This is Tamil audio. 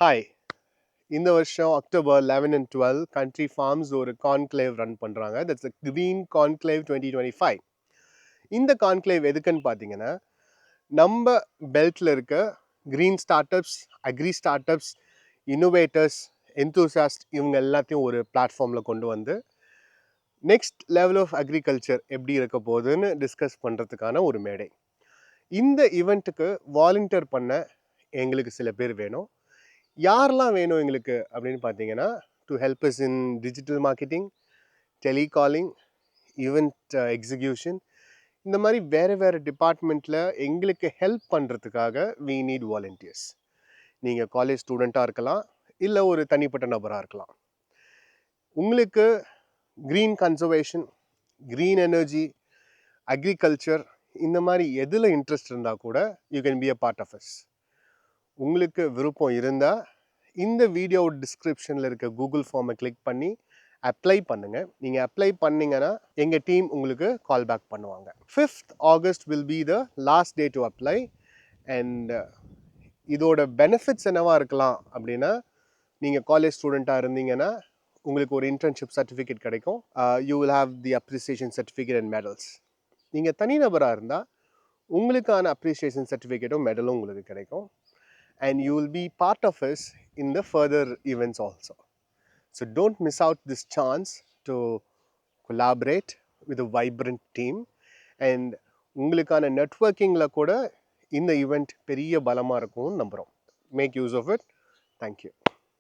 ஹாய், இந்த வருஷம் அக்டோபர் 11 and 12 கண்ட்ரி ஃபார்ம்ஸ் ஒரு கான்க்ளேவ் ரன் பண்ணுறாங்க. That's green conclave 2025. இந்த கான்க்ளேவ் எதுக்குன்னு பார்த்தீங்கன்னா, நம்ம பெல்ட்டில் இருக்க green startups, agri startups, innovators, enthusiast இவங்க எல்லாத்தையும் ஒரு பிளாட்ஃபார்மில் கொண்டு வந்து நெக்ஸ்ட் லெவல் ஆஃப் அக்ரிகல்ச்சர் எப்படி இருக்க போகுதுன்னு டிஸ்கஸ் பண்ணுறதுக்கான ஒரு மேடை. இந்த ஈவெண்ட்டுக்கு வாலண்டியர் பண்ண எங்களுக்கு சில பேர் வேணும். யாரெல்லாம் வேணும் எங்களுக்கு அப்படின்னு பார்த்தீங்கன்னா, to help us in digital marketing, telecalling, event execution, இந்த மாதிரி வேறு வேறு டிபார்ட்மெண்ட்டில் எங்களுக்கு ஹெல்ப் பண்ணுறதுக்காக வி நீட் வாலண்டியர்ஸ். நீங்கள் காலேஜ் ஸ்டூடெண்ட்டாக இருக்கலாம், இல்லை ஒரு தனிப்பட்ட நபராக இருக்கலாம். உங்களுக்கு green conservation, green energy, agriculture இந்த மாதிரி எதில் இன்ட்ரெஸ்ட் இருந்தால் கூட you can be a part of us. உங்களுக்கு விருப்பம் இருந்தால் இந்த வீடியோ டிஸ்கிரிப்ஷனில் இருக்க கூகுள் ஃபார்மை கிளிக் பண்ணி அப்ளை பண்ணுங்கள். நீங்கள் அப்ளை பண்ணிங்கன்னா எங்கள் டீம் உங்களுக்கு கால் பேக் பண்ணுவாங்க. 5th August will be the last day to apply. And இதோட பெனிஃபிட்ஸ் என்னவாக இருக்கலாம் அப்படின்னா, நீங்கள் காலேஜ் ஸ்டூடெண்ட்டாக இருந்தீங்கன்னா உங்களுக்கு ஒரு இன்டர்ன்ஷிப் சர்டிஃபிகேட் கிடைக்கும். You will have the appreciation certificate and medals. நீங்கள் தனிநபராக இருந்தால் உங்களுக்கான அப்ரிசியேஷன் சர்டிஃபிகேட்டும் மெடலும் உங்களுக்கு கிடைக்கும். And you will be part of us in the further events also. So don't miss out this chance to collaborate with a vibrant team. And உங்களுக்கான நெட்வொர்க்கிங்கில் கூட இந்த ஈவெண்ட் பெரிய பலமாக இருக்கும்னு நம்புகிறோம். Make use of it. Thank you.